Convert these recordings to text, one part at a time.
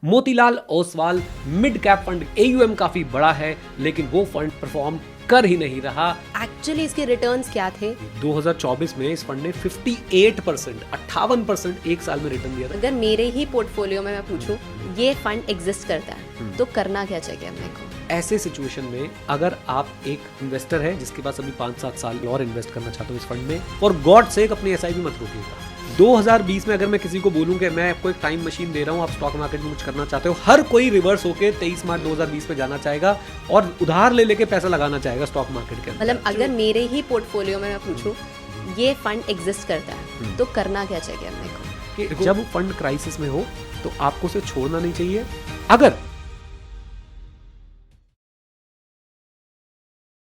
Motilal Oswal mid cap fund AUM काफी बड़ा है, लेकिन वो फंड परफॉर्म कर ही नहीं रहा। एक्चुअली इसके रिटर्न्स क्या थे? 2024 में इस फंड ने 58% एक साल में रिटर्न दिया था। अगर मेरे ही पोर्टफोलियो में मैं पूछूं ये फंड एग्जिस्ट करता है तो करना क्या चाहिए अपने को? ऐसे सिचुएशन में अगर आप एक इन्वेस्टर है जिसके पास अभी 5-7 साल और इन्वेस्ट करना चाहते हो इस फंड में, और गॉड सेक अपनी SIP मत रोकिएगा। 2020 में अगर मैं किसी को बोलूं कि मैं आपको एक टाइम मशीन दे रहा हूं, आप स्टॉक मार्केट में कुछ करना चाहते हो, हर कोई रिवर्स होके 23 मार्च 2020 में जाना चाहेगा और उधार ले लेके पैसा लगाना चाहेगा स्टॉक मार्केट के अंदर। मतलब अगर मेरे ही पोर्टफोलियो में मैं पूछूं ये फंड एग्जिस्ट करता है तो करना क्या चाहिए अपने को? कि जब फंड क्राइसिस में हो तो आपको उसे छोड़ना नहीं चाहिए। अगर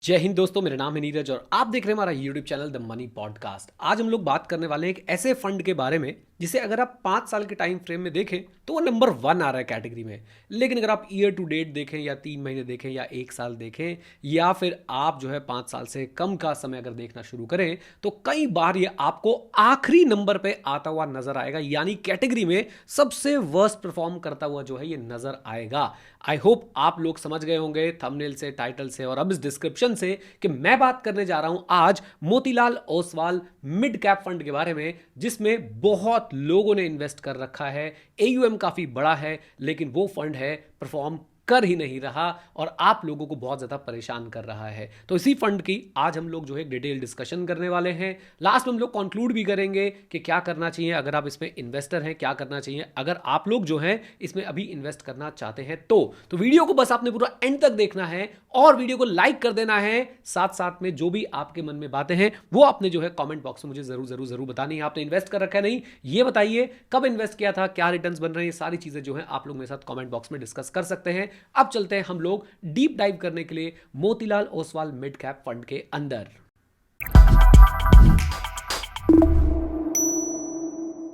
जय हिंद दोस्तों, मेरा नाम है नीरज और आप देख रहे हैं हमारा YouTube channel the money podcast. आज हम लोग बात करने वाले हैं एक ऐसे फंड के बारे में जिसे अगर आप 5 साल के टाइम फ्रेम में देखें तो वो नंबर 1 आ रहा है कैटेगरी में, लेकिन अगर आप ईयर टू डेट देखें या 3 महीने देखें या 1 साल देखें या फिर आप जो है 5 साल से कम का समय अगर देखना शुरू करें तो कई बार ये आपको आखिरी नंबर पे आता हुआ नजर आएगा, यानी कैटेगरी में सबसे वर्स्ट परफॉर्म करता हुआ जो है ये नजर आएगा। आई होप आप लोग समझ गए होंगे थंबनेल से, टाइटल से और अब इस डिस्क्रिप्शन से कि मैं बात करने जा रहा हूं आज Motilal Oswal mid cap fund के बारे में, जिसमें बहुत लोगों ने इन्वेस्ट कर रखा है। AUM काफी बड़ा है, लेकिन वो फंड है परफॉर्म कर ही नहीं रहा और आप लोगों को बहुत ज्यादा परेशान कर रहा है। तो इसी फंड की आज हम लोग जो है डिटेल डिस्कशन करने वाले हैं। लास्ट में हम लोग कंक्लूड भी करेंगे कि क्या करना चाहिए अगर आप इसमें इन्वेस्टर हैं, क्या करना चाहिए अगर आप लोग जो हैं इसमें अभी इन्वेस्ट करना चाहते हैं। तो वीडियो को बस आपने पूरा एंड तक देखना है और वीडियो को लाइक कर देना है। साथ साथ में जो भी आपके मन में बातें हैं वो आपने जो है कॉमेंट बॉक्स में मुझे जरूर बतानी है। आपने इन्वेस्ट कर रखा है नहीं, ये बताइए कब इन्वेस्ट किया था, क्या रिटर्न्स बन रहे हैं, सारी चीजें जो है आप लोग मेरे साथ कॉमेंट बॉक्स में डिस्कस कर सकते हैं। अब चलते हैं हम लोग डीप डाइव करने के लिए Motilal Oswal mid cap fund के अंदर।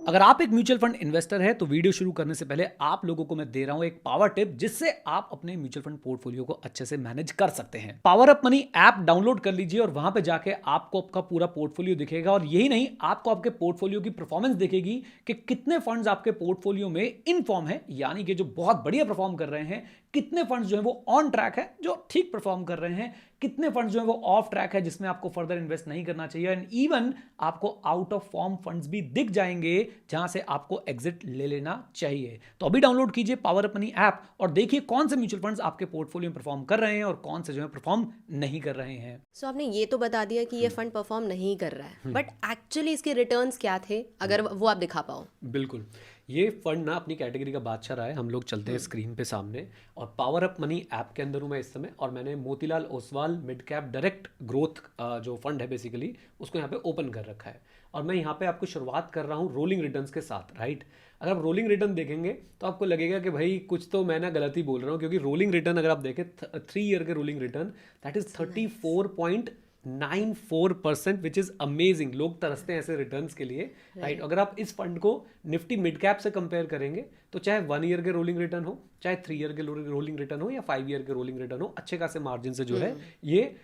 अगर आप एक म्यूचुअल फंड इन्वेस्टर हैं तो वीडियो शुरू करने से पहले आप लोगों को मैं दे रहा हूं एक पावर टिप जिससे आप अपने म्यूचुअल फंड पोर्टफोलियो को अच्छे से मैनेज कर सकते हैं। Power up money app download कर लीजिए और वहां पे जाके आपको आपका पूरा पोर्टफोलियो दिखेगा, और यही नहीं आपको आपके पोर्टफोलियो की परफॉर्मेंस दिखेगी कि कितने फंड्स आपके पोर्टफोलियो में इन फॉर्म है, यानी कि जो बहुत बढ़िया परफॉर्म कर रहे हैं, कितने फंड्स जो है वो ऑन ट्रैक है जो ठीक परफॉर्म कर रहे हैं, कितने फंड्स जो है वो ऑफ ट्रैक है जिसमें आपको फर्दर इन्वेस्ट नहीं करना चाहिए, एंड इवन आपको आउट ऑफ फॉर्म फंड्स भी दिख जाएंगे जहां से आपको एग्जिट ले लेना चाहिए। तो अभी डाउनलोड कीजिए पावर अप मनी ऐप और देखिए कौन से म्यूचुअल फंड्स आपके पोर्टफोलियो में परफॉर्म कर रहे हैं और कौन से जो है परफॉर्म नहीं कर रहे हैं। सो आपने ये तो बता दिया कि ये फंड परफॉर्म नहीं कर रहा है, बट एक्चुअली इसके रिटर्न्स क्या थे अगर वो आप दिखा पाओ? बिल्कुल, ये फंड ना अपनी कैटेगरी का बादशाह रहा है। हम लोग चलते हैं स्क्रीन पे सामने और पावर अप मनी ऐप के अंदर हूँ मैं इस समय, और मैंने Motilal Oswal mid cap direct growth जो फंड है बेसिकली उसको यहाँ पे ओपन कर रखा है, और मैं यहाँ पे आपको शुरुआत कर रहा हूँ रोलिंग रिटर्न्स के साथ, राइट। अगर आप रोलिंग रिटर्न देखेंगे तो आपको लगेगा कि भाई कुछ तो मैं ना गलत ही बोल रहा हूँ, क्योंकि रोलिंग रिटर्न अगर आप देखें 3 ईयर के rolling return that is 34.94%, which is amazing. लोग तरसते हैं ऐसे रिटर्न्स के लिए, राइट। अगर आप इस फंड को निफ्टी मिड कैप से कंपेयर करेंगे तो चाहे 1 ईयर के रोलिंग रिटर्न हो, चाहे 3 ईयर के रोलिंग रिटर्न हो या 5 ईयर के रोलिंग रिटर्न हो, अच्छे खासे मार्जिन से जो है ये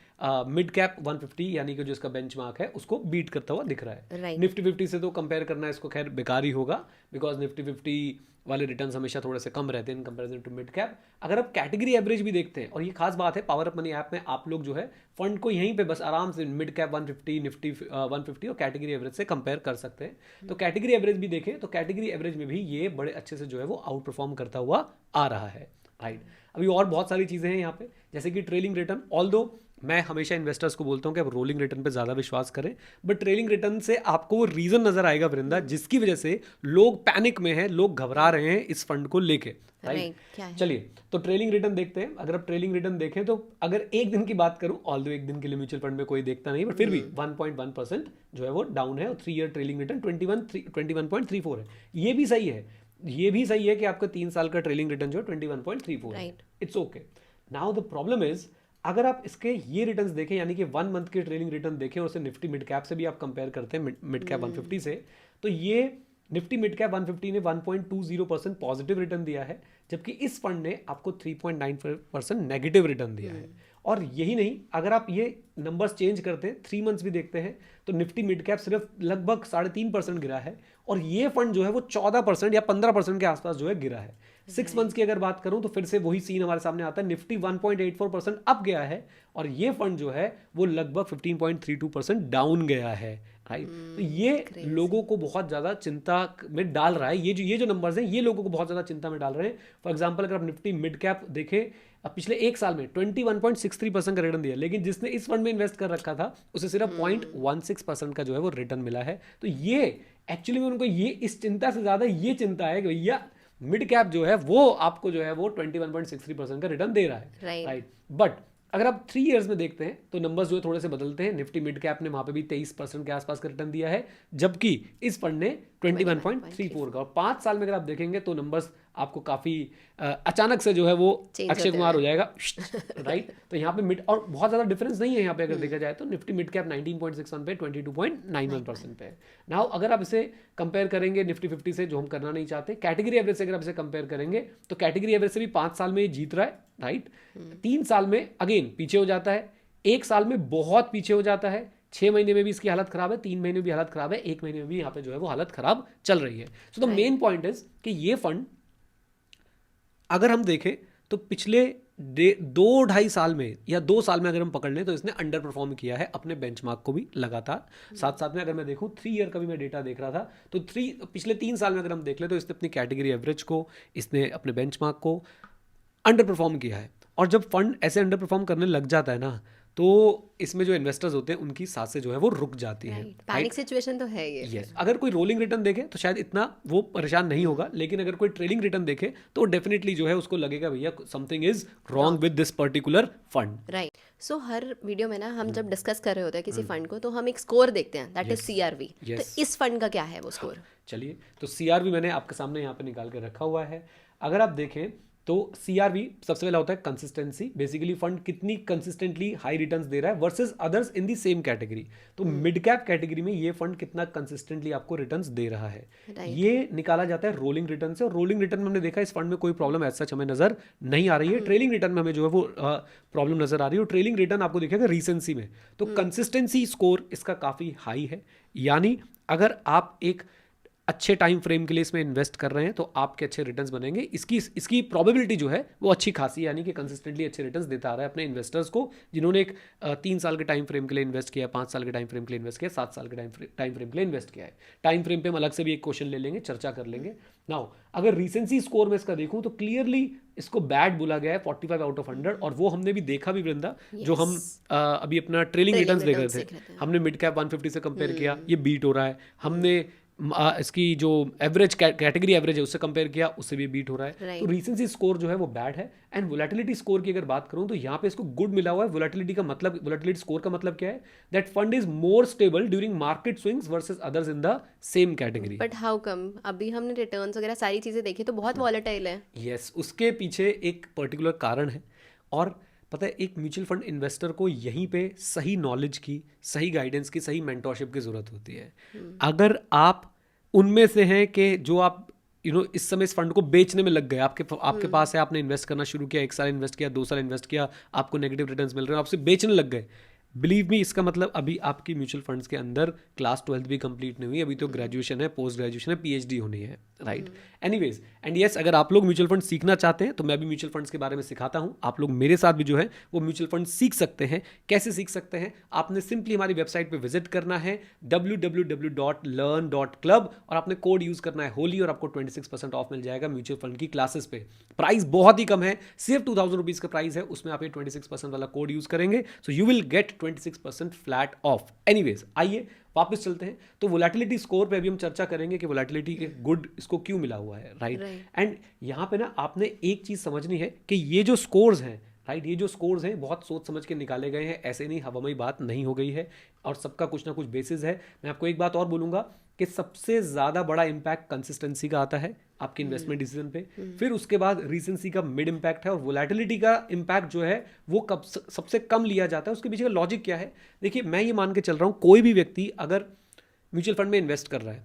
मिड कैप 150 यानी कि जो इसका बेंचमार्क है उसको बीट करता हुआ दिख रहा है। निफ्टी 50 से तो कंपेयर करना इसको खैर बेकार ही होगा, बिकॉज निफ्टी 50 वाले रिटर्न्स हमेशा थोड़े से कम रहते हैं in comparison to mid cap. अगर आप कैटेगरी एवरेज भी देखते हैं, और ये खास बात है पावर अप मनी ऐप में, आप लोग जो है फंड को यहीं पे बस आराम से मिड कैप 150, निफ्टी 150 और कैटेगरी एवरेज से कंपेयर कर सकते हैं। तो कैटेगरी एवरेज भी देखें तो कैटेगरी एवरेज में भी ये बड़े अच्छे से जो है वो आउट परफॉर्म करता हुआ आ रहा है, राइट। अभी और बहुत सारी चीज़ें हैं यहाँ पे, जैसे कि ट्रेलिंग रिटर्न। ऑल्दो मैं हमेशा इन्वेस्टर्स को बोलता हूँ कि आप रोलिंग रिटर्न पे ज़्यादा विश्वास करें, बट ट्रेलिंग रिटर्न से आपको वो रीज़न नजर आएगा वृंदा जिसकी वजह से लोग पैनिक में हैं, लोग घबरा रहे हैं इस फंड को लेके, राइट। चलिए तो ट्रेलिंग रिटर्न देखते हैं। अगर आप ट्रेलिंग रिटर्न देखें तो अगर एक दिन की बात करूं, ऑल्दो एक दिन के लिए म्यूचुअल फंड में कोई देखता नहीं, बट फिर भी 1.1% जो है वो डाउन है, और 3 ईयर ट्रेलिंग रिटर्न 21.34 है। ये भी सही है, ये भी सही है कि आपका 3 साल का ट्रेलिंग रिटर्न जो है 21.34 है, it's okay. Now the problem is अगर आप इसके ये रिटर्न्स देखें, यानी कि 1 मंथ के ट्रेलिंग रिटर्न देखें और उसे निफ्टी मिड कैप से भी आप कंपेयर करते हैं मिड कैप 150 से, तो ये निफ्टी मिड कैप 150 ने 1.20% पॉजिटिव रिटर्न दिया है, जबकि इस फंड ने आपको 3.95% नेगेटिव रिटर्न दिया है। और यही नहीं, अगर आप ये नंबर्स चेंज करते हैं, 3 मंथ्स भी देखते हैं, तो निफ्टी मिड कैप सिर्फ लगभग 3.5% गिरा है, और ये फंड जो है वो 14% या 15% के आसपास जो है गिरा है। 6 मंथ्स की अगर बात करूं तो फिर से वही सीन हमारे सामने आता है, निफ्टी 1.84% अप गया है, और ये फंड जो है वो लगभग 15.32% डाउन गया है, राइट। तो ये लोगों को बहुत ज़्यादा चिंता में डाल रहा है, ये जो नंबर्स हैं ये लोगों को बहुत ज़्यादा चिंता में डाल रहे हैं। फॉर एग्जांपल अगर आप निफ्टी मिड कैप देखें, अब पिछले एक साल में 21.63% का रिटर्न दिया, लेकिन जिसने इस फंड में इन्वेस्ट कर रखा था उसे सिर्फ 0.16% का जो है वो रिटर्न मिला है। तो ये एक्चुअली में उनको ये इस चिंता से ज़्यादा ये चिंता है कि भैया मिड कैप जो है वो आपको जो है वो 21.63% का रिटर्न दे रहा है, राइट। बट अगर आप 3 इयर्स में देखते हैं तो नंबर्स जो है थोड़े से बदलते हैं। निफ्टी मिड कैप ने वहां पे भी 23% के आसपास का रिटर्न दिया है, जबकि इस फंड ने 21.34 का। और 5 साल में अगर आप देखेंगे तो नंबर्स आपको काफी अचानक से जो है वो अक्षय कुमार हो जाएगा, राइट। तो यहाँ पे मिड और बहुत ज्यादा डिफरेंस नहीं है यहाँ पे अगर देखा जाए तो। निफ्टी मिड कैप 19.61 पे 22.91% पे है। नाउ अगर आप इसे कंपेयर करेंगे निफ्टी 50 से, जो हम करना नहीं चाहते, कैटेगरी एवरेज से अगर आप इसे कंपेयर करेंगे तो कैटेगरी एवरेज से भी 5 साल में ये जीत रहा है, राइट। 3 साल में अगेन पीछे हो जाता है, 1 साल में बहुत पीछे हो जाता है, 6 महीने में भी इसकी हालत खराब है, 3 महीने में भी हालत खराब है, 1 महीने में भी यहाँ पे जो है वो हालत खराब चल रही है। So the main point is कि ये फंड अगर हम देखें तो पिछले 2-2.5 साल में या 2 साल में अगर हम पकड़ लें तो इसने अंडर परफॉर्म किया है अपने बेंचमार्क को भी लगातार। साथ साथ में अगर मैं देखूं 3 ईयर का भी मैं डेटा देख रहा था तो पिछले 3 साल में अगर हम देख लें तो इसने अपनी कैटेगरी एवरेज को, इसने अपने बेंचमार्क को अंडर परफॉर्म किया है। और जब फंड ऐसे अंडर परफॉर्म करने लग जाता है ना, तो इसमें जो इन्वेस्टर्स होते हैं उनकी सांसें जो है वो रुक जाती हैं। पैनिक सिचुएशन तो है ये। यस, अगर कोई रोलिंग रिटर्न देखे तो शायद इतना वो परेशान नहीं होगा, लेकिन अगर कोई ट्रेलिंग रिटर्न देखे तो डेफिनेटली जो है उसको लगेगा भैया something is wrong with this particular fund, right. So her video में ना हम जब डिस्कस कर रहे होते हैं किसी फंड को तो हम एक स्कोर देखते हैं, दैट इज सीआरवी। तो इस फंड का क्या है वो स्कोर? चलिए, तो सीआरवी मैंने आपके सामने यहाँ पे निकाल के रखा हुआ है। अगर आप देखें तो सीआरवी सबसे पहला होता है कंसिस्टेंसी, बेसिकली फंड कितनी कंसिस्टेंटली हाई रिटर्न्स दे रहा है versus others in the same category. तो मिड कैप कैटेगरी में ये फंड कितना कंसिस्टेंटली आपको रिटर्न्स दे रहा है, ये निकाला जाता है रोलिंग रिटर्न से। और रोलिंग रिटर्न में हमने देखा इस फंड में कोई प्रॉब्लम ऐसा हमें नजर नहीं आ रही है। ट्रेलिंग रिटर्न में हमें जो है वो प्रॉब्लम नजर आ रही है। और ट्रेलिंग रिटर्न आपको दिखेगा रीसेंसी में, तो कंसिस्टेंसी स्कोर इसका काफी हाई है। यानी अगर आप एक अच्छे टाइम फ्रेम के लिए इसमें इन्वेस्ट कर रहे हैं तो आपके अच्छे रिटर्न्स बनेंगे। इसकी प्रोबेबिलिटी जो है वो अच्छी खासी है, यानी कि कंसिस्टेंटली अच्छे रिटर्न्स देता आ रहा है अपने इन्वेस्टर्स को, जिन्होंने एक 3 साल के टाइम फ्रेम के लिए इन्वेस्ट किया, 5 साल के टाइम फ्रेम के लिए इन्वेस्ट किया, 7 साल के टाइम फ्रेम के लिए इन्वेस्ट किया है। टाइम फ्रेम पे हम अलग से भी एक क्वेश्चन ले लेंगे, चर्चा कर लेंगे। नाउ अगर रिसेंसी स्कोर में इसका देखूं तो क्लियरली इसको बैड बोला गया है, 45 आउट ऑफ 100। और वो हमने भी देखा भी वृंदा, जो हम अभी अपना ट्रेलिंग रिटर्न्स देख रहे थे, हमने मिड कैप 150 से कंपेयर किया, ये बीट हो रहा है। हमने इसकी जो एवरेज कैटेगरी एवरेज है उससे कंपेयर किया, उससे भी बीट हो रहा है। तो रीसेंसी स्कोर जो है वो बैड है। एंड वोलेटिलिटी स्कोर की अगर बात करूं तो यहाँ पे इसको गुड मिला हुआ है। वोलेटिलिटी स्कोर का मतलब क्या है? That fund is more stable during market swings versus others in the same category. But how come? अभी हमने रिटर्न्स वगैरह सारी चीजें देखी तो बहुत वॉलेटाइल है। यस, उसके पीछे एक पर्टिकुलर कारण है। और पता है, एक म्यूचुअल फंड इन्वेस्टर को यहीं पे सही नॉलेज की, सही गाइडेंस की, सही मेंटोरशिप की जरूरत होती है। अगर आप उनमें से हैं कि जो आप इस समय इस फंड को बेचने में लग गए, आपके पास है, आपने इन्वेस्ट करना शुरू किया, 1 साल इन्वेस्ट किया, 2 साल इन्वेस्ट किया, आपको नेगेटिव रिटर्न्स मिल रहे हैं, आपसे बेचने लग गए, बिलीव मी, इसका मतलब अभी आपकी म्यूचुअल फंड्स के अंदर क्लास 12th भी कंप्लीट नहीं हुई, अभी तो ग्रेजुएशन है, पोस्ट ग्रेजुएशन है, पीएचडी होनी है, राइट। एनीवेज, एंड यस, अगर आप लोग म्यूचुअल फंड सीखना चाहते हैं तो मैं भी म्यूचुअल फंड्स के बारे में सिखाता हूं। आप लोग मेरे साथ भी जो है वो म्यूचुअल फंड सीख सकते हैं। कैसे सीख सकते हैं? आपने सिंपली हमारी वेबसाइट पर विजिट करना है www.learn.club और आपने कोड यूज करना है होली, और आपको 26% ऑफ मिल जाएगा म्यूचुअल फंड की क्लासेस पे। प्राइस बहुत ही कम है, सिर्फ 2000 रुपीज का प्राइस है, उसमें आप ये 26% वाला कोड यूज करेंगे, so you will get 26% flat of. Anyways, आइए वापस चलते हैं। तो वोलेटिलिटी स्कोर पे अभी हम चर्चा करेंगे कि वोलेटिलिटी के गुड इसको क्यों मिला हुआ है, राइट। एंड यहाँ पे ना आपने एक चीज समझनी है कि ये जो स्कोर्स हैं, राइट, ये जो स्कोर्स हैं बहुत सोच समझ के निकाले गए हैं, ऐसे नहीं हवामई बात नहीं हो गई है, और सबका कुछ ना कुछ बेसिस है। मैं आपको एक बात और बोलूंगा कि सबसे ज्यादा बड़ा इंपैक्ट कंसिस्टेंसी का आता है आपके इन्वेस्टमेंट डिसीजन पे, फिर उसके बाद रीसेंसी का मिड इंपैक्ट है, और वोलेटिलिटी का इंपैक्ट जो है वो सबसे कम लिया जाता है। उसके पीछे का लॉजिक क्या है? देखिए, मैं ये मान के चल रहा हूँ, कोई भी व्यक्ति अगर म्यूचुअल फंड में इन्वेस्ट कर रहा है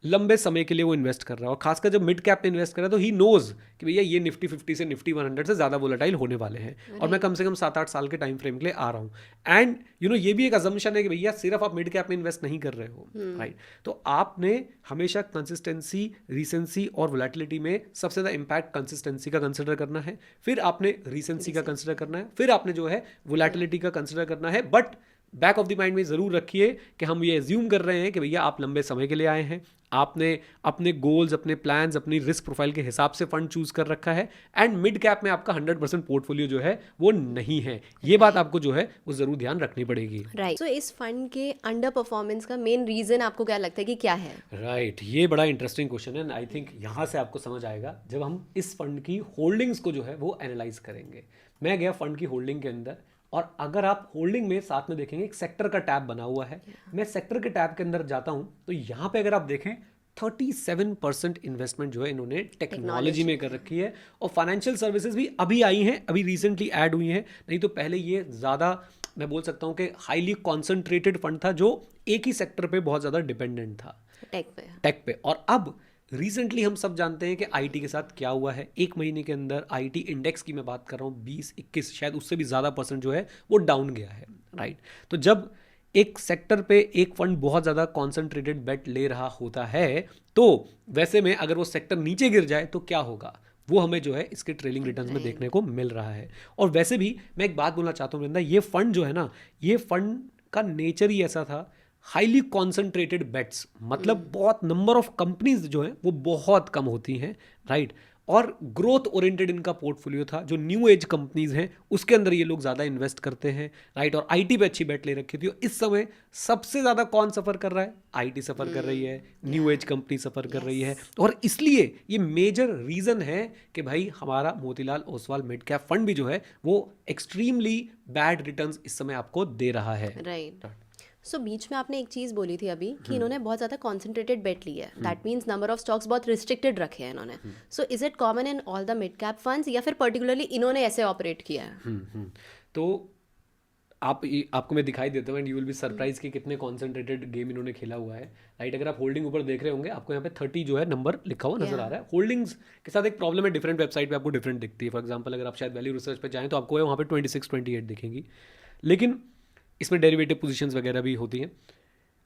लंबे समय के लिए वो इन्वेस्ट कर रहा है, और खासकर जब मिड कैप में इन्वेस्ट कर रहा है तो ही नोज कि भैया ये निफ्टी 50 से निफ्टी 100 से ज़्यादा वोलेटाइल होने वाले हैं, और मैं कम से कम 7-8 साल के टाइम फ्रेम के लिए आ रहा हूँ। एंड ये भी एक अजम्पशन है कि भैया सिर्फ आप मिड कैप में इन्वेस्ट नहीं कर रहे हो, राइट। तो आपने हमेशा कंसिस्टेंसी, रिसेंसी और वोलेटिलिटी में सबसे ज़्यादा इम्पैक्ट कंसिस्टेंसी का कंसिडर करना है, फिर आपने रिसेंसी का कंसिडर करना है, फिर आपने जो है वोलेटिलिटी का कंसिडर करना है। But back of the mind में ज़रूर रखिए कि हम ये एज्यूम कर रहे हैं कि भैया आप लंबे समय के लिए आए हैं, आपने अपने गोल्स, अपने प्लान्स, अपनी रिस्क प्रोफाइल के हिसाब से फंड चूज कर रखा है, एंड मिड कैप में आपका 100% पोर्टफोलियो जो है वो नहीं है। ये बात आपको जो है वो ज़रूर ध्यान रखनी पड़ेगी, राइट। सो इस फंड के अंडर परफॉर्मेंस का मेन रीजन आपको क्या लगता है कि क्या है? राइट, ये बड़ा इंटरेस्टिंग क्वेश्चन है, आई थिंक यहाँ से आपको समझ आएगा जब हम इस फंड की होल्डिंग्स को जो है वो एनालाइज करेंगे। मैं गया फंड की होल्डिंग के अंदर, और अगर आप होल्डिंग में साथ में देखेंगे एक सेक्टर का टैब बना हुआ है, मैं सेक्टर के टैब के अंदर जाता हूं तो यहाँ पे अगर आप देखें 37% इन्वेस्टमेंट जो है इन्होंने टेक्नोलॉजी में कर रखी है, और फाइनेंशियल सर्विसेज भी अभी आई हैं, अभी रिसेंटली ऐड हुई हैं, नहीं तो पहले ये ज़्यादा मैं बोल सकता हूँ कि हाईली कॉन्सेंट्रेटेड फंड था जो एक ही सेक्टर पे बहुत ज़्यादा डिपेंडेंट था, टेक पे। और अब रिसेंटली हम सब जानते हैं कि आईटी के साथ क्या हुआ है। एक महीने के अंदर आईटी इंडेक्स की मैं बात कर रहा हूँ 20-21 शायद उससे भी ज़्यादा % जो है वो डाउन गया है, राइट। तो जब एक सेक्टर पे एक फंड बहुत ज़्यादा कॉन्सेंट्रेटेड बेट ले रहा होता है, तो वैसे में अगर वो सेक्टर नीचे गिर जाए तो क्या होगा, वो हमें जो है इसके ट्रेलिंग रिटर्न्स में देखने को मिल रहा है। और वैसे भी मैं एक बात बोलना चाहता हूँ वृंदा, ये फंड जो है ना, ये फंड का नेचर ही ऐसा था, हाईली कॉन्सेंट्रेटेड बेट्स, मतलब बहुत नंबर ऑफ कंपनीज जो हैं वो बहुत कम होती हैं, राइट। और ग्रोथ ओरिएंटेड इनका पोर्टफोलियो था, जो न्यू एज कंपनीज हैं उसके अंदर ये लोग ज़्यादा इन्वेस्ट करते हैं, राइट। और आईटी पे अच्छी बेट ले रखी थी, और इस समय सबसे ज़्यादा कौन सफ़र कर रहा है, आईटी सफ़र कर रही है, न्यू एज कंपनी सफ़र कर रही है। और इसलिए ये मेजर रीज़न है कि भाई हमारा Motilal Oswal mid cap fund भी जो है वो एक्सट्रीमली बैड रिटर्न्स इस समय आपको दे रहा है, राइट। सो बीच में आपने एक चीज़ बोली थी अभी कि इन्होंने बहुत ज़्यादा कॉन्सेंट्रेटेड बेट ली है, that means number of stocks बहुत रिस्ट्रिक्टेड रखे हैं इन्होंने। So is it common in all the mid cap funds, या फिर पर्टिकुलरली इन्होंने ऐसे ऑपरेट किया है? तो आपको मैं दिखाई देता हूँ, and you will be surprise कि कितने कॉन्सेंट्रेटेड गेम इन्होंने खेला हुआ है, राइट। अगर आप होल्डिंग ऊपर देख रहे होंगे, आपको यहाँ पे 30 जो है नंबर लिखा हुआ नजर आ रहा है। होल्डिंग्स के साथ एक प्रॉब्लम है, डिफरेंट वेबसाइट पे आपको डिफरेंट दिखती है। फॉर एग्जांपल अगर आप शायद वैल्यू रिसर्च पे जाएं तो आपको वहाँ पे 26-28 दिखेंगी, लेकिन इसमें डेरिवेटिव पोजीशंस वगैरह भी होती हैं।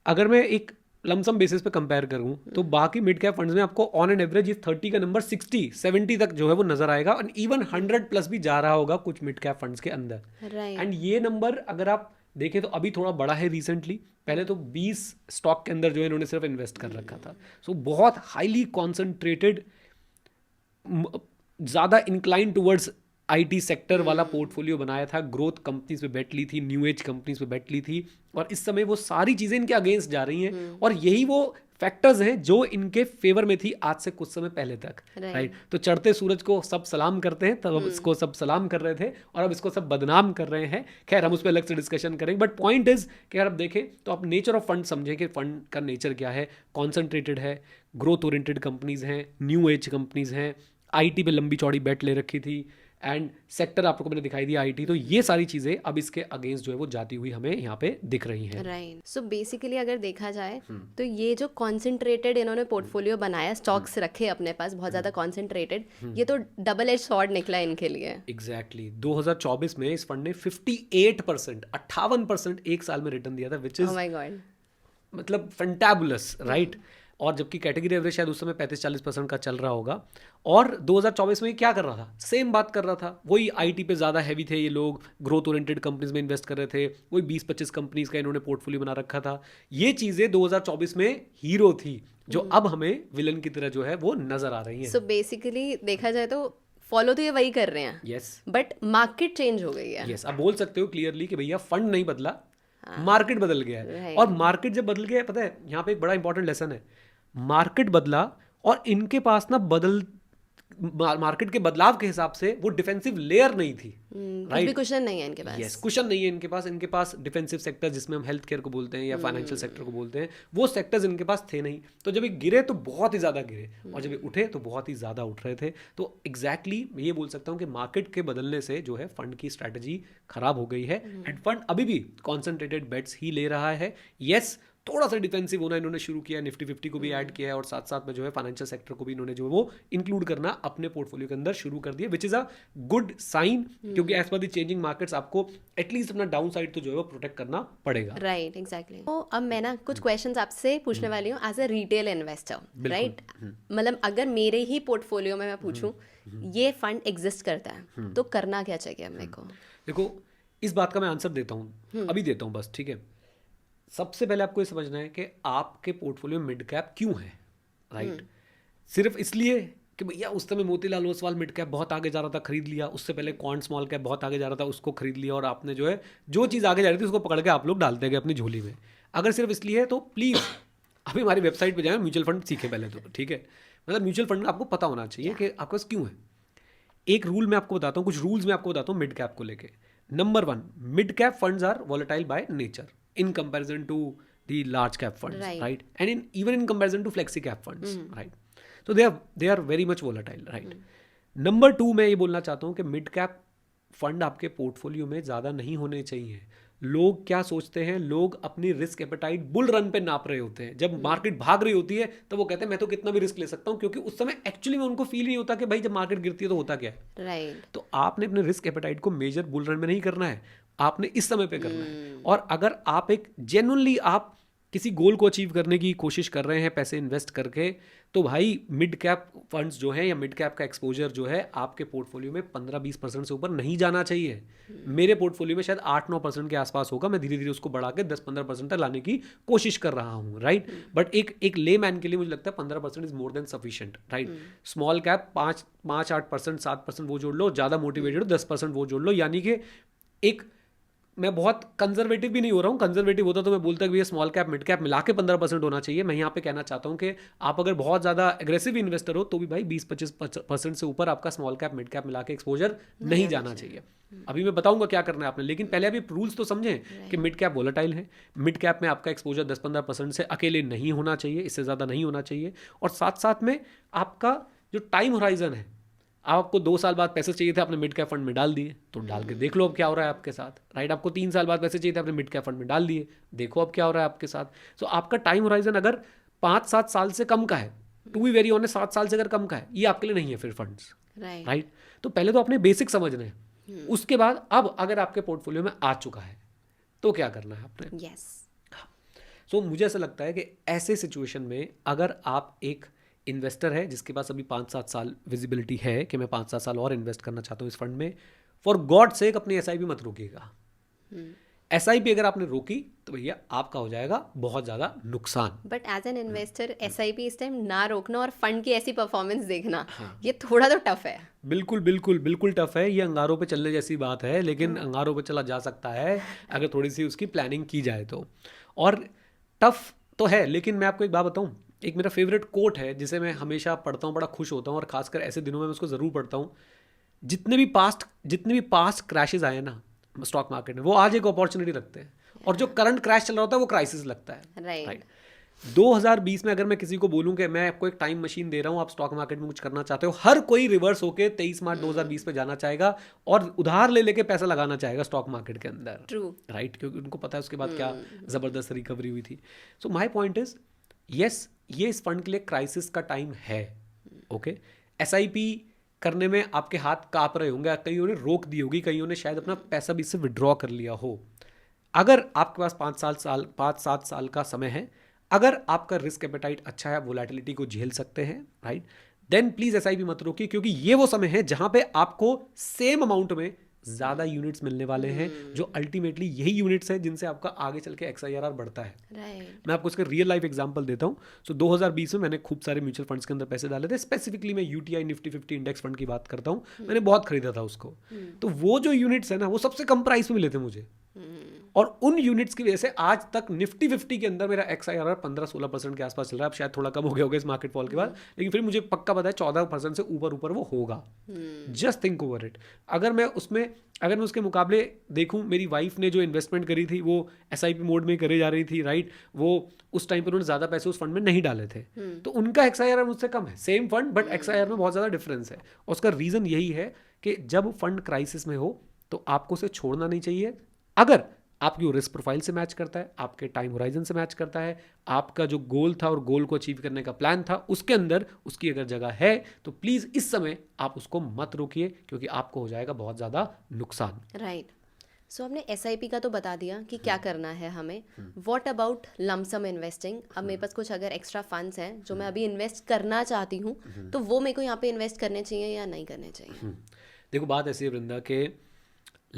अगर मैं एक लमसम बेसिस पे कंपेयर करूं तो बाकी मिड कैप फंड्स में आपको ऑन एन एवरेज इस 30 का नंबर 60-70 तक जो है वो नजर आएगा, और इवन 100+ भी जा रहा होगा कुछ मिड कैप फंड्स के अंदर, एंड ये नंबर अगर आप देखें तो अभी थोड़ा बड़ा है रिसेंटली। पहले तो 20 स्टॉक के अंदर जो है इन्होंने सिर्फ इन्वेस्ट कर रखा था। सो बहुत हाईली कॉन्सेंट्रेटेड, ज़्यादा इंक्लाइन टूवर्ड्स आईटी सेक्टर वाला पोर्टफोलियो बनाया था, ग्रोथ कंपनीज पे बेट ली थी, न्यू एज कंपनीज पे बेट ली थी, और इस समय वो सारी चीज़ें इनके अगेंस्ट जा रही हैं, और यही वो फैक्टर्स हैं जो इनके फेवर में थी आज से कुछ समय पहले तक, राइट। तो चढ़ते सूरज को सब सलाम करते हैं, तब इसको सब सलाम कर रहे थे, और अब इसको सब बदनाम कर रहे हैं। खैर हम उस पर अलग से डिस्कशन करेंगे, बट पॉइंट इज कि अगर आप देखें तो आप नेचर ऑफ फंड समझें कि फंड का नेचर क्या है, कॉन्सेंट्रेटेड है, ग्रोथ ओरिएंटेड कंपनीज हैं, न्यू एज कंपनीज हैं, आईटी पे लंबी चौड़ी बेट ले रखी थी, एंड सेक्टर आपको मैंने दिखाई दिया आईटी। तो ये सारी चीजें अब इसके अगेंस्ट जो है वो जाती हुई हमें यहाँ पे दिख रही हैं, राइट। सो बेसिकली अगर देखा जाए तो ये जो कॉन्सेंट्रेटेड इन्होंने पोर्टफोलियो बनाया, स्टॉक्स रखे अपने पास बहुत ज्यादा कॉन्सेंट्रेटेड, ये तो डबल एज स्वॉर्ड निकला इनके लिए। एग्जैक्टली 2024 में इस फंड ने 58% एक साल में रिटर्न दिया था, which is oh my God, मतलब फैंटाबुलस, राइट। और जबकि कैटेगरी एवरेज शायद उस समय 35-40% का चल रहा होगा। और 2024 में क्या कर रहा था, सेम बात कर रहा था, वही आईटी पे ज़्यादा हैवी थे ये लोग, ग्रोथ ओरिएंटेड कंपनीज में इन्वेस्ट कर रहे थे, वही 20-25 कंपनीज का इन्होंने पोर्टफोलियो बना रखा था। ये चीज़ें 2024 में हीरो थी, जो अब हमें विलन की तरह जो है वो नजर आ रही है। सो बेसिकली देखा जाए तो फॉलो तो ये वही कर रहे हैं, यस, बट मार्केट चेंज हो गई है। यस, आप बोल सकते हो क्लियरली कि भैया फंड नहीं बदला, मार्केट बदल गया है। और मार्केट जब बदल गया है, पता है यहाँ पे एक बड़ा इंपॉर्टेंट लेसन है, मार्केट बदला और इनके पास ना मार्केट के बदलाव के हिसाब से वो डिफेंसिव लेयर नहीं थी, राइट। कुशन नहीं है इनके पास, यस, कुशन नहीं है इनके पास डिफेंसिव सेक्टर जिसमें हम हेल्थ केयर को बोलते हैं या फाइनेंशियल सेक्टर को बोलते हैं, वो सेक्टर्स इनके पास थे नहीं। तो जब ये गिरे तो बहुत ही ज़्यादा गिरे, और जब ये उठे तो बहुत ही ज़्यादा उठ रहे थे। तो एग्जैक्टली मैं ये बोल सकता हूँ कि मार्केट के बदलने से जो है फंड की स्ट्रैटेजी खराब हो गई है, एंड फंड अभी भी कॉन्सेंट्रेटेड बेट्स ही ले रहा है। यस, थोड़ा सा डिफेंसिव होना इन्होंने शुरू किया है, निफ्टी 50 को भी ऐड किया है और साथ साथ में जो है फाइनेंशियल सेक्टर को भी इन्होंने जो है वो इंक्लूड करना अपने पोर्टफोलियो के अंदर शुरू कर दिया, which is a good sign, क्योंकि as per the changing markets आपको एटलीस्ट अपना डाउन साइड तो जो है वो प्रोटेक्ट करना पड़ेगा। Right, exactly. तो अब मैं ना कुछ क्वेश्चंस आपसे पूछने वाली हूँ as a retail investor, right? मतलब अगर मेरे ही पोर्टफोलियो में मैं पूछूं ये फंड एग्जिस्ट करता है तो करना क्या चाहिए मेरे को? देखो, इस बात का मैं आंसर देता हूँ, अभी देता हूँ बस, ठीक है। सबसे पहले आपको ये समझना है कि आपके पोर्टफोलियो में मिड कैप क्यों है, राइट? सिर्फ इसलिए कि भैया उस समय मोतीलाल ओसवाल मिड कैप बहुत आगे जा रहा था, खरीद लिया, उससे पहले क्वांट स्मॉल कैप बहुत आगे जा रहा था, उसको खरीद लिया, और आपने जो है जो चीज़ आगे जा रही थी उसको पकड़ के आप लोग डालते गए अपनी झोली में। अगर सिर्फ इसलिए है तो प्लीज़ अभी हमारी वेबसाइट पे जाएं, म्यूचुअल फंड सीखें पहले तो, ठीक है। मतलब म्यूचुअल फंड आपको पता होना चाहिए कि आपके पास क्यों है। एक रूल मैं आपको बताता हूँ, कुछ रूल्स मैं आपको बताता हूँ मिड कैप को लेके। Number 1, mid cap funds are volatile by nature in comparison to the large cap funds, right? And even in comparison to flexi cap funds, right? So they are very much volatile, right? Number 2, मैं ये बोलना चाहता हूँ कि mid cap fund आपके portfolio में ज़्यादा नहीं होने चाहिए। लोग क्या सोचते हैं, लोग अपनी रिस्क एपेटाइट बुल रन पे नाप रहे होते हैं। जब मार्केट भाग रही होती है तो वो कहते हैं मैं तो कितना भी रिस्क ले सकता हूँ, क्योंकि उस समय एक्चुअली में उनको फील नहीं होता कि भाई जब मार्केट गिरती है तो होता क्या है, राइट? तो आपने अपने रिस्क एपेटाइट को मेजर बुल रन में नहीं करना है, आपने इस समय पे करना है। और अगर आप एक जेन्युइनली आप किसी गोल को अचीव करने की कोशिश कर रहे हैं पैसे इन्वेस्ट करके, तो भाई मिड कैप फंड्स जो हैं या मिड कैप का एक्सपोजर जो है आपके पोर्टफोलियो में 15-20% से ऊपर नहीं जाना चाहिए। मेरे पोर्टफोलियो में शायद 8-9% के आसपास होगा, मैं धीरे धीरे उसको बढ़ा के 10-15% तक लाने की कोशिश कर रहा हूँ, राइट? बट एक ले मैन के लिए मुझे लगता है 15% is more than sufficient, right? Small cap 5-8%, 7% वो जोड़ लो, ज़्यादा मोटिवेटेड हो 10% वो जोड़ लो, यानी कि एक, मैं बहुत कंजर्वेटिव भी नहीं हो रहा हूँ। कंजर्वेटिव होता तो मैं बोलता कि भैया स्मॉल कैप मिड कैप मिला के 15% होना चाहिए। मैं यहाँ पे कहना चाहता हूँ कि आप अगर बहुत ज़्यादा एग्रेसिव इन्वेस्टर हो तो भी भाई 20-25% से ऊपर आपका स्मॉल कैप मिड कैप मिला के एक्सपोजर नहीं जाना चाहिए। अभी मैं बताऊंगा क्या करना है आपने, लेकिन पहले अभी रूल्स तो समझें कि मिड कैप वोलेटाइल है, मिड कैप में आपका एक्सपोजर 10-15% से अकेले नहीं होना चाहिए, इससे ज़्यादा नहीं होना चाहिए। और साथ साथ में आपका जो टाइम होराइजन है, आपको 2 साल बाद पैसे चाहिए थे, आपने मिड कैप फंड में डाल दिए, तो डाल के देख लो अब क्या हो रहा है आपके साथ, राइट? आपको 3 साल बाद पैसे चाहिए थे, आपने मिड कैप फंड में डाल दिए, देखो अब क्या हो रहा है आपके साथ। सो आपका टाइम होराइजन अगर 5-7 साल से कम का है, टू बी वेरी ऑनेस्ट 7 साल से अगर कम का है, ये आपके लिए नहीं है फिर फंड्स, राइट? तो पहले तो आपने बेसिक समझना है, उसके बाद अब अगर आपके पोर्टफोलियो में आ चुका है तो क्या करना है आपने। यस। सो मुझे ऐसा लगता है कि ऐसे सिचुएशन में अगर आप एक इन्वेस्टर है जिसके पास अभी 5-7 साल विजिबिलिटी है कि मैं 5-7 साल और इन्वेस्ट करना चाहता हूँ इस फंड में, फॉर गॉड सेक अपनी एसआईपी मत रोकिएगा। एसआईपी अगर आपने रोकी तो भैया आपका हो जाएगा बहुत ज़्यादा नुकसान। But as an investor SIP इस टाइम ना रोकना और फंड की ऐसी परफॉर्मेंस देखना, ये थोड़ा तो टफ है। बिल्कुल बिल्कुल बिल्कुल टफ है, ये अंगारों पे चलने जैसी बात है, लेकिन अंगारों पे चला जा सकता है अगर थोड़ी सी उसकी प्लानिंग की जाए तो। और टफ तो है, लेकिन मैं आपको एक बात बताऊँ, एक मेरा फेवरेट कोट है जिसे मैं हमेशा पढ़ता हूँ, बड़ा खुश होता हूँ, और खासकर ऐसे दिनों में मैं उसको ज़रूर पढ़ता हूँ। जितने भी पास्ट क्रैशेस आए ना स्टॉक मार्केट में, वो आज एक अपॉर्चुनिटी लगते हैं, और जो करंट क्रैश चल रहा होता है वो क्राइसिस लगता है, राइट? 2020 में अगर मैं किसी को बोलूं कि मैं आपको एक टाइम मशीन दे रहा हूं, आप स्टॉक मार्केट में कुछ करना चाहते हो, हर कोई रिवर्स होके 23 मार्च 2020 पे जाना चाहेगा और उधार ले लेके पैसा लगाना चाहेगा स्टॉक मार्केट के अंदर, राइट? क्योंकि उनको पता है उसके बाद क्या ज़बरदस्त रिकवरी हुई थी। सो माई पॉइंट इज, यस, ये इस फंड के लिए क्राइसिस का टाइम है, ओके? एसआईपी करने में आपके हाथ काँप रहे होंगे, कईयों ने रोक दी होगी, कईयों ने शायद अपना पैसा भी इससे विड्रॉ कर लिया हो। अगर आपके पास 5-7 साल का समय है, अगर आपका रिस्क एपेटाइट अच्छा है, वोलेटिलिटी को झेल सकते हैं, राइट, देन प्लीज एसआईपी मत रोकिए, क्योंकि ये वो समय है जहां पे आपको सेम अमाउंट में ज़्यादा यूनिट्स मिलने वाले हैं, जो अल्टीमेटली यही यूनिट्स हैं जिनसे आपका आगे चल के XIRR बढ़ता है। मैं आपको इसका रियल लाइफ एग्जांपल देता हूँ। सो 2020 में मैंने खूब सारे म्यूचुअल फंड्स के अंदर पैसे डाले थे, स्पेसिफिकली मैं UTI निफ्टी 50 इंडेक्स फंड की बात करता हूँ, मैंने बहुत खरीदा था उसको। तो वो जो यूनिट्स है ना, वो सबसे कम प्राइस में मिले थे मुझे, और उन यूनिट्स की वजह से आज तक निफ्टी 50 के अंदर मेरा XIRR 15-16% के आसपास चल रहा है। अब शायद थोड़ा कम हो गया होगा इस मार्केट फॉल के बाद, लेकिन फिर मुझे पक्का पता है 14% से ऊपर वो होगा। Just think over it. अगर मैं उसके मुकाबले देखूं, मेरी वाइफ ने जो इन्वेस्टमेंट करी थी वो SIP मोड में करे जा रही थी, राइट? वो उस टाइम पर उन्होंने ज़्यादा पैसे उस फंड में नहीं डाले थे, तो उनका XIRR मुझसे कम है, सेम फंड बट XIRR में बहुत ज़्यादा डिफरेंस है। और उसका रीज़न यही है कि जब फंड क्राइसिस में हो तो आपको उसे छोड़ना नहीं चाहिए। अगर आपकी रिस्क प्रोफाइल से मैच करता है, आपके टाइम होराइजन से मैच करता है, आपका जो गोल था और गोल को अचीव करने का प्लान था उसके अंदर उसकी अगर जगह है तो प्लीज़ इस समय आप उसको मत रोकिए, क्योंकि आपको हो जाएगा बहुत ज़्यादा नुकसान। राइट। सो हमने SIP का तो बता दिया कि क्या करना है हमें। What about lump sum investing? अब मेरे पास कुछ अगर एक्स्ट्रा फंड्स हैं जो मैं अभी इन्वेस्ट करना चाहती हूँ, तो वो मेरे को यहाँ पे इन्वेस्ट करने चाहिए या नहीं करने चाहिए? देखो बात ऐसी है वृंदा के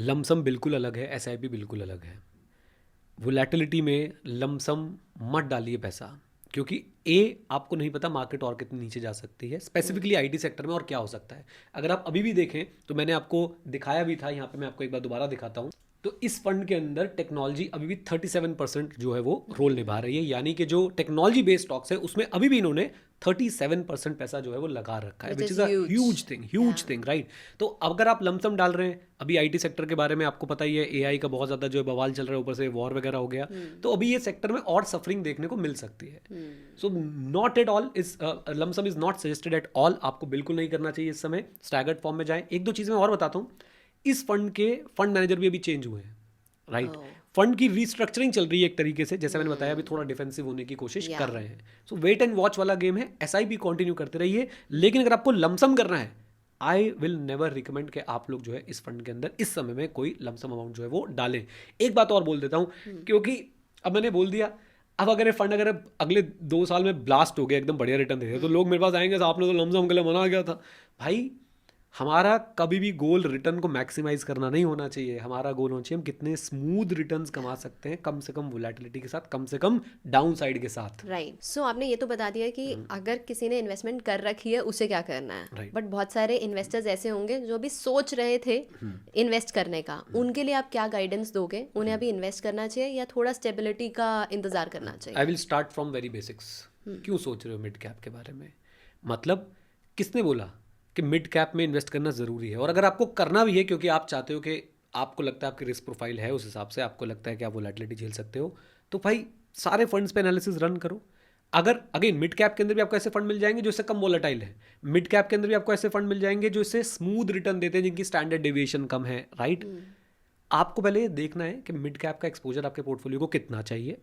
लमसम बिल्कुल अलग है, SIP बिल्कुल अलग है। वोलेटिलिटी में लमसम मत डालिए पैसा, क्योंकि आपको नहीं पता मार्केट और कितनी नीचे जा सकती है, स्पेसिफिकली IT सेक्टर में और क्या हो सकता है। अगर आप अभी भी देखें तो मैंने आपको दिखाया भी था, यहाँ पे मैं आपको एक बार दोबारा दिखाता हूँ। तो इस फंड के अंदर टेक्नोलॉजी अभी भी 37% जो है वो रोल निभा रही है, यानी कि जो टेक्नोलॉजी बेस्ड स्टॉक्स है उसमें अभी भी इन्होंने 37% पैसा जो है वो लगा रखा है, विच is a huge thing, right. तो अगर आप लमसम डाल रहे हैं, अभी IT सेक्टर के बारे में आपको पता ही है, AI का बहुत ज़्यादा जो है बवाल चल रहा है, ऊपर से वॉर वगैरह हो गया, तो अभी ये सेक्टर में और सफरिंग देखने को मिल सकती है। So not at all is lump sum is not suggested at all, आपको बिल्कुल नहीं करना चाहिए इस समय, स्टैगर्ड फॉर्म में जाएं। एक दो चीज़ मैं और बताता हूँ, इस फंड के फंड मैनेजर भी अभी चेंज हुए हैं, राइट। फंड की रीस्ट्रक्चरिंग चल रही है एक तरीके से, जैसे मैंने बताया, अभी थोड़ा डिफेंसिव होने की कोशिश कर रहे हैं। सो वेट एंड वॉच वाला गेम है, SIP कंटिन्यू करते रहिए, लेकिन अगर आपको लमसम करना है, आई विल नेवर रिकमेंड कि आप लोग जो है इस फंड के अंदर इस समय में कोई लमसम अमाउंट जो है वो डालें। एक बात और बोल देता हूँ, क्योंकि अब मैंने बोल दिया, अब अगर ये फंड अगर अगले 2 साल में ब्लास्ट हो गया, एकदम बढ़िया रिटर्न दे रहे, तो लोग मेरे पास आएंगे, आपने तो लमसम के लिए मना किया था। भाई हमारा कभी भी गोल रिटर्न को मैक्सिमाइज करना नहीं होना चाहिए, हमारा गोल होना चाहिए हम कितने स्मूथ रिटर्न्स कमा सकते हैं, कम से कम वोलेटिलिटी के साथ, कम से कम डाउन साइड के साथ। राइट। सो आपने ये तो बता दिया कि अगर किसी ने इन्वेस्टमेंट कर रखी है उसे क्या करना है, बट बहुत सारे इन्वेस्टर्स ऐसे होंगे जो अभी सोच रहे थे इन्वेस्ट करने का, उनके लिए आप क्या गाइडेंस दोगे? उन्हें अभी इन्वेस्ट करना चाहिए या थोड़ा स्टेबिलिटी का इंतजार करना चाहिए? I will start from very basics. क्यों सोच रहे हो मिड कैप के बारे में? मतलब किसने बोला कि मिड कैप में इन्वेस्ट करना ज़रूरी है? और अगर आपको करना भी है क्योंकि आप चाहते हो कि आपको लगता है आपकी रिस्क प्रोफाइल है, उस हिसाब से आपको लगता है कि आप वोलेटिलिटी झेल सकते हो, तो भाई सारे फंड्स पे एनालिसिस रन करो। अगर अगेन मिड कैप के अंदर भी आपको ऐसे फंड मिल जाएंगे जो इससे कम वोलेटाइल है, मिड कैप के अंदर भी आपको ऐसे फंड मिल जाएंगे जो इससे स्मूथ रिटर्न देते हैं, जिनकी स्टैंडर्ड डेविएशन कम है, राइट। आपको पहले ये देखना है कि मिड कैप का एक्सपोजर आपके पोर्टफोलियो को कितना चाहिए,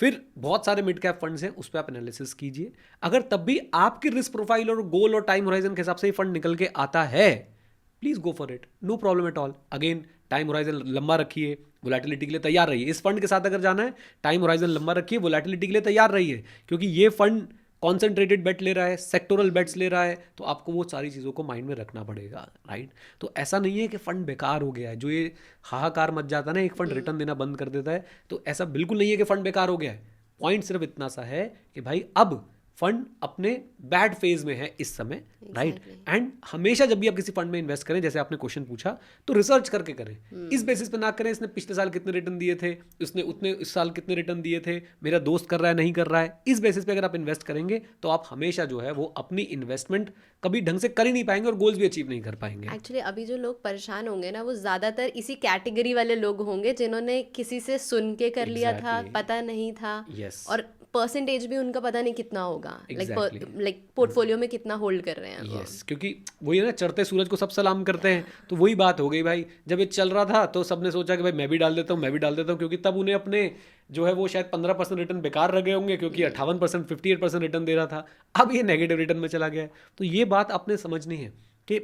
फिर बहुत सारे मिड कैप फंड्स हैं उस पर आप एनालिसिस कीजिए। अगर तब भी आपकी रिस्क प्रोफाइल और गोल और टाइम होराइजन के हिसाब से ये फंड निकल के आता है, please go for it, no problem at all. Again time horizon लंबा रखिए, वोलेटिलिटी के लिए तैयार रहिए। इस फंड के साथ अगर जाना है, टाइम होराइजन लंबा रखिए, वोलेटिलिटी के लिए तैयार रहिए, क्योंकि ये फंड कॉन्सेंट्रेटेड बेट ले रहा है, सेक्टोरल बेट्स ले रहा है, तो आपको वो सारी चीज़ों को माइंड में रखना पड़ेगा, राइट। तो ऐसा नहीं है कि फंड बेकार हो गया है, जो ये हाहाकार मच जाता है ना, एक फंड रिटर्न देना बंद कर देता है, तो ऐसा बिल्कुल नहीं है कि फंड बेकार हो गया है। पॉइंट सिर्फ इतना सा है कि भाई अब फंड अपने बैड फेज में है इस समय, राइट। एंड हमेशा जब भी आप किसी फंड में इन्वेस्ट करें, जैसे आपने क्वेश्चन पूछा, तो रिसर्च करके करें। इस बेसिस पे ना करें इसने पिछले साल कितने रिटर्न दिए थे, उसने उतने इस साल कितने रिटर्न दिए थे, मेरा दोस्त कर रहा है नहीं कर रहा है। इस बेसिस पे अगर आप इन्वेस्ट करेंगे तो आप हमेशा जो है वो अपनी इन्वेस्टमेंट कभी ढंग से कर ही नहीं पाएंगे और गोल्स भी अचीव नहीं कर पाएंगे। एक्चुअली अभी जो लोग परेशान होंगे ना, वो ज्यादातर इसी कैटेगरी वाले लोग होंगे जिन्होंने किसी से सुन के कर लिया था, पता नहीं था, और परसेंटेज भी उनका पता नहीं कितना होगा, लाइक पोर्टफोलियो में कितना होल्ड कर रहे हैं। यस, क्योंकि वही है ना, चढ़ते सूरज को सब सलाम करते हैं, तो वही बात हो गई भाई। जब ये चल रहा था तो सबने सोचा कि भाई मैं भी डाल देता हूँ, मैं भी डाल देता हूँ, क्योंकि तब उन्हें अपने जो है वो शायद 15% रिटर्न बेकार रह गए होंगे, क्योंकि 58% 58% रिटर्न दे रहा था, अब ये नेगेटिव रिटर्न में चला गया है। तो ये बात आपने समझनी है कि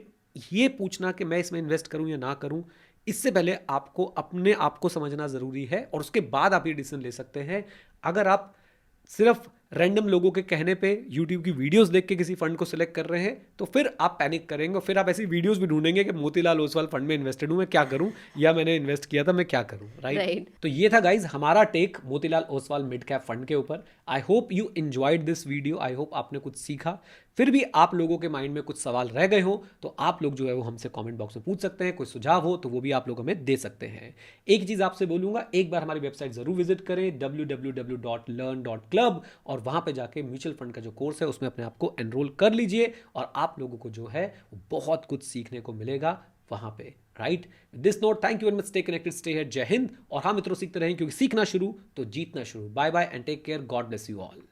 ये पूछना कि मैं इसमें इन्वेस्ट करूँ या ना करूँ, इससे पहले आपको अपने आप को समझना ज़रूरी है, और उसके बाद आप ये डिसीजन ले सकते हैं। अगर आप सिर्फ रैंडम लोगों के कहने पे YouTube की वीडियोस देख के किसी फंड को सिलेक्ट कर रहे हैं, तो फिर आप पैनिक करेंगे, और फिर आप ऐसी वीडियोस भी ढूंढेंगे कि मोतीलाल ओसवाल फंड में इन्वेस्टेड हूं, मैं क्या करूं, या मैंने इन्वेस्ट किया था, मैं क्या करूं, राइट। तो ये था गाइज हमारा take Motilal Oswal mid cap fund के ऊपर। I hope you enjoyed this video, I hope आपने कुछ सीखा। फिर भी आप लोगों के माइंड में कुछ सवाल रह गए हो तो आप लोग जो है वो हमसे कमेंट बॉक्स में पूछ सकते हैं, कोई सुझाव हो तो वो भी आप लोग हमें दे सकते हैं। एक चीज़ आपसे बोलूँगा, एक बार हमारी वेबसाइट ज़रूर विजिट करें www.learn.club, और वहाँ पे जाके म्यूचुअल फंड का जो कोर्स है उसमें अपने आप को एनरोल कर लीजिए, और आप लोगों को जो है बहुत कुछ सीखने को मिलेगा वहाँ पे, right. This note, thank you very much, stay connected, stay here, जय हिंद। और हाँ मित्रों, सीखते रहें, क्योंकि सीखना शुरू तो जीतना शुरू। Bye bye and take care, God bless you all.